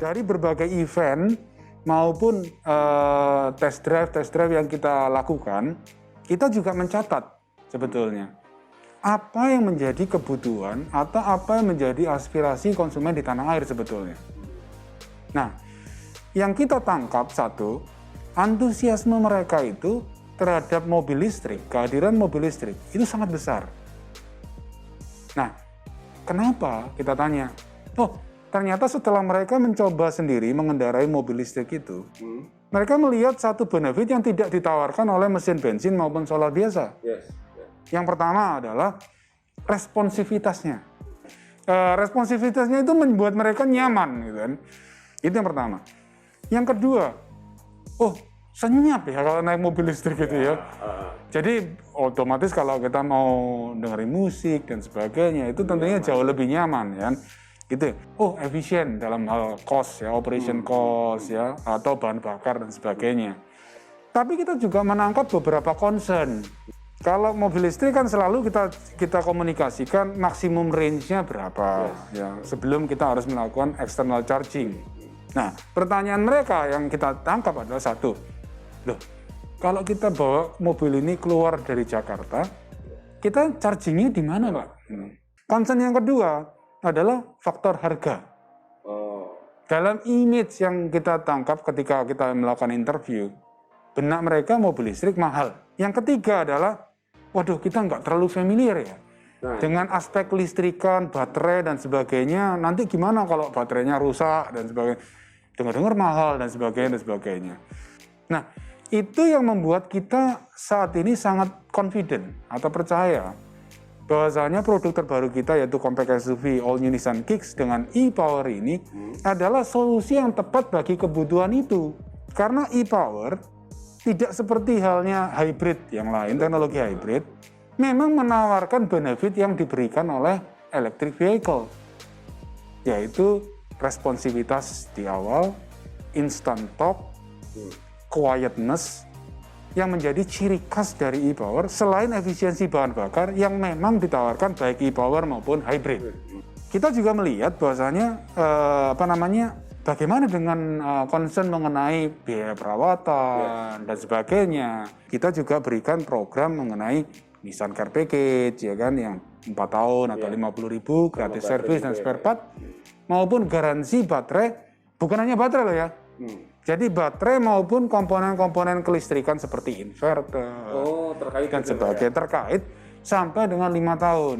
dari berbagai event maupun test drive yang kita lakukan, kita juga mencatat sebetulnya apa yang menjadi kebutuhan atau apa yang menjadi aspirasi konsumen di tanah air sebetulnya. Nah, yang kita tangkap satu, antusiasme mereka itu terhadap mobil listrik, kehadiran mobil listrik itu sangat besar. Nah, kenapa? Kita tanya. Oh, ternyata setelah mereka mencoba sendiri mengendarai mobil listrik itu, mereka melihat satu benefit yang tidak ditawarkan oleh mesin bensin maupun solar biasa. Yang pertama adalah responsivitasnya. Responsivitasnya itu membuat mereka nyaman, gitu kan. Itu yang pertama. Yang kedua, oh senyap ya kalau naik mobil listrik gitu ya. Jadi otomatis kalau kita mau dengerin musik dan sebagainya itu tentunya jauh lebih nyaman ya. Gitu. Oh efisien dalam hal cost ya, operation cost ya, atau bahan bakar dan sebagainya. Tapi kita juga menangkap beberapa concern. Kalau mobil listrik kan selalu kita komunikasikan maksimum range-nya berapa ya sebelum kita harus melakukan external charging. Nah, pertanyaan mereka yang kita tangkap adalah satu. Loh, kalau kita bawa mobil ini keluar dari Jakarta, kita chargingnya di mana, Pak? Concern yang kedua adalah faktor harga. Dalam image yang kita tangkap ketika kita melakukan interview, benak mereka mobil listrik mahal. Yang ketiga adalah, waduh kita nggak terlalu familiar ya dengan aspek listrikan, baterai dan sebagainya. Nanti gimana kalau baterainya rusak dan sebagainya. Dengar-dengar mahal dan sebagainya. Nah, itu yang membuat kita saat ini sangat confident atau percaya bahwasanya produk terbaru kita yaitu compact SUV All New Nissan Kicks dengan e-Power ini adalah solusi yang tepat bagi kebutuhan itu. Karena e-Power tidak seperti halnya hybrid yang lain, teknologi hybrid, memang menawarkan benefit yang diberikan oleh electric vehicle, yaitu responsivitas di awal, instant torque, quietness, yang menjadi ciri khas dari e-Power selain efisiensi bahan bakar yang memang ditawarkan baik e-Power maupun hybrid. Kita juga melihat bahwasanya bagaimana dengan concern mengenai biaya perawatan dan sebagainya. Kita juga berikan program mengenai Nissan Care Package ya kan yang 4 tahun atau 50.000 gratis servis dan spare part maupun garansi baterai, bukan hanya baterai loh ya. Jadi baterai maupun komponen-komponen kelistrikan seperti inverter dan sebagainya terkait sampai dengan 5 tahun.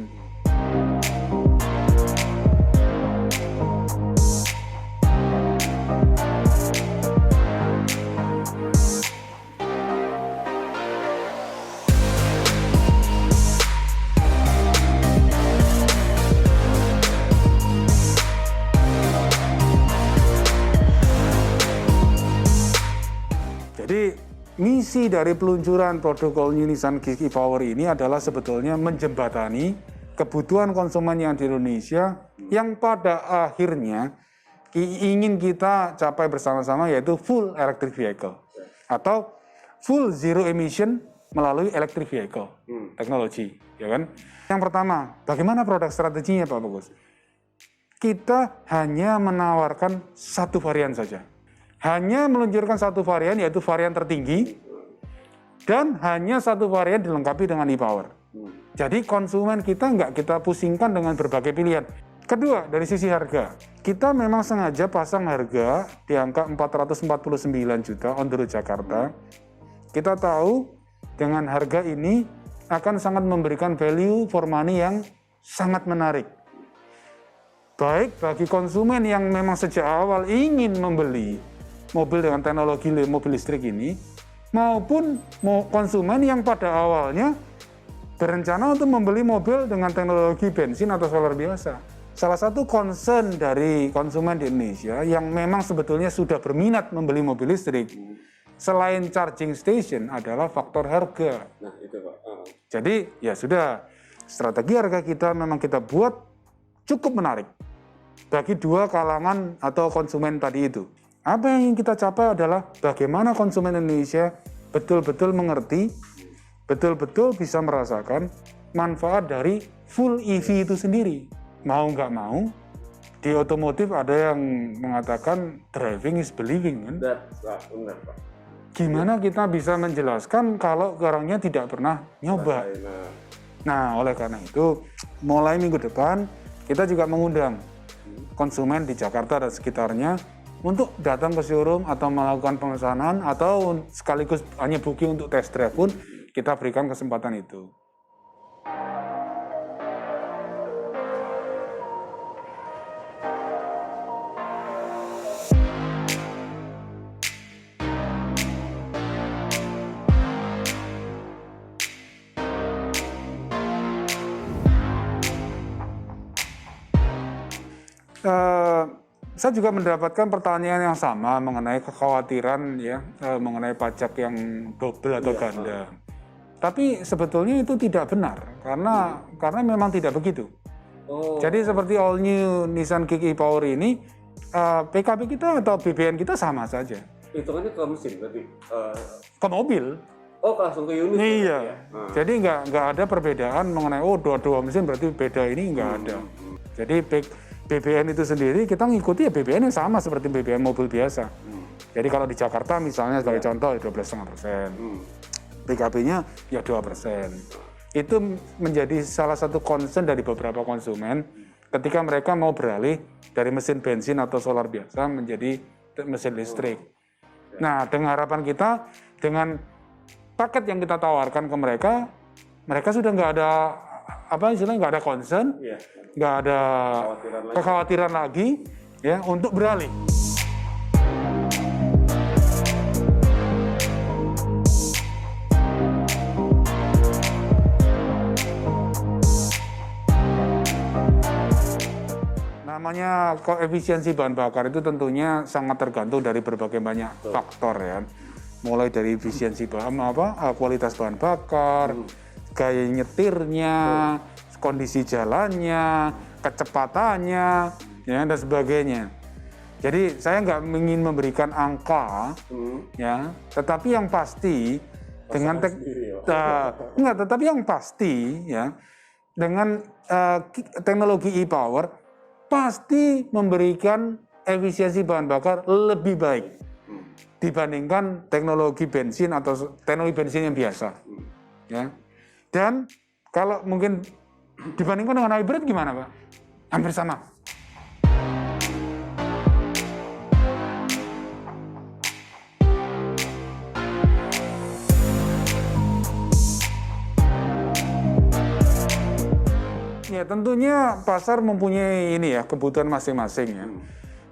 Jadi misi dari peluncuran produk All New Nissan Kicks e-Power ini adalah sebetulnya menjembatani kebutuhan konsumen yang di Indonesia yang pada akhirnya ingin kita capai bersama-sama yaitu full electric vehicle atau full zero emission melalui electric vehicle teknologi, ya kan? Yang pertama, bagaimana produk strateginya Pak Bagus? Kita hanya menawarkan satu varian saja. Hanya meluncurkan satu varian yaitu varian tertinggi dan hanya satu varian dilengkapi dengan e-Power. Jadi konsumen kita nggak kita pusingkan dengan berbagai pilihan. Kedua, dari sisi harga, kita memang sengaja pasang harga di angka 449 juta on the road Jakarta. Kita tahu dengan harga ini akan sangat memberikan value for money yang sangat menarik. Baik bagi konsumen yang memang sejak awal ingin membeli mobil dengan teknologi mobil listrik ini, maupun konsumen yang pada awalnya berencana untuk membeli mobil dengan teknologi bensin atau solar biasa. Salah satu concern dari konsumen di Indonesia yang memang sebetulnya sudah berminat membeli mobil listrik, selain charging station adalah faktor harga. Nah, itu Pak. Jadi ya sudah, strategi harga kita memang kita buat cukup menarik bagi dua kalangan atau konsumen tadi itu. Apa yang ingin kita capai adalah bagaimana konsumen Indonesia betul-betul mengerti, betul-betul bisa merasakan manfaat dari full EV itu sendiri. Mau nggak mau, Di otomotif ada yang mengatakan driving is believing kan? Benar Pak. Gimana kita bisa menjelaskan kalau orangnya tidak pernah nyoba? Nah, oleh karena itu mulai minggu depan kita juga mengundang konsumen di Jakarta dan sekitarnya untuk datang ke showroom atau melakukan pemesanan atau sekaligus hanya booking untuk test drive pun kita berikan kesempatan itu. Saya juga mendapatkan pertanyaan yang sama mengenai kekhawatiran ya mengenai pajak yang double atau ganda. Tapi sebetulnya itu tidak benar karena memang tidak begitu. Jadi seperti all new Nissan Kick e-Power ini PKB kita atau BBN kita sama saja. Hitungannya ke mesin berarti? Ke mobil. Oh, langsung ke unit? Iya. Ya? Jadi nggak ada perbedaan mengenai dua mesin berarti beda, ini nggak ada. Jadi BBN itu sendiri kita ngikuti ya BBN yang sama seperti BBN mobil biasa. Jadi kalau di Jakarta misalnya sebagai contoh 12,5%, PKB-nya ya 2%. Itu menjadi salah satu concern dari beberapa konsumen ketika mereka mau beralih dari mesin bensin atau solar biasa menjadi mesin listrik. Nah, dengan harapan kita dengan paket yang kita tawarkan ke mereka, mereka sudah nggak ada nggak ada concern, nggak ada kekhawatiran lagi ya untuk beralih. Namanya koefisiensi bahan bakar itu tentunya sangat tergantung dari berbagai banyak faktor ya. Mulai dari efisiensi kualitas bahan bakar, gaya nyetirnya, kondisi jalannya, kecepatannya, ya dan sebagainya. Jadi saya nggak ingin memberikan angka, ya, tetapi yang pasti tetapi yang pasti, ya, dengan teknologi e-Power pasti memberikan efisiensi bahan bakar lebih baik dibandingkan teknologi bensin atau teknologi bensin yang biasa, ya. Dan kalau mungkin dibandingkan dengan hybrid gimana Pak? Hampir sama. Ya tentunya pasar mempunyai ini ya kebutuhan masing-masing ya.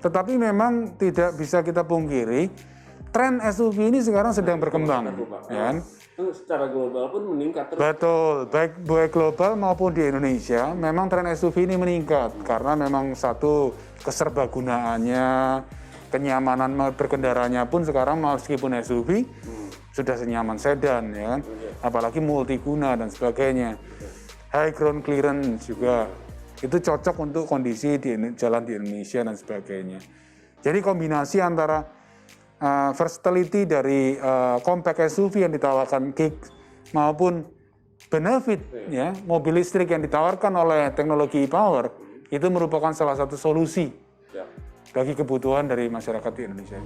Tetapi memang tidak bisa kita pungkiri tren SUV ini sekarang sedang berkembang, ya. Secara global pun meningkat terus. Betul, baik global maupun di Indonesia, memang tren SUV ini meningkat karena memang satu keserbagunaannya, kenyamanan berkendaranya pun sekarang meskipun SUV sudah senyaman sedan, ya, apalagi multiguna dan sebagainya. High ground clearance juga itu cocok untuk kondisi di jalan di Indonesia dan sebagainya. Jadi kombinasi antara versatility dari compact SUV yang ditawarkan Kick maupun benefit ya mobil listrik yang ditawarkan oleh teknologi e-Power itu merupakan salah satu solusi bagi kebutuhan dari masyarakat di Indonesia.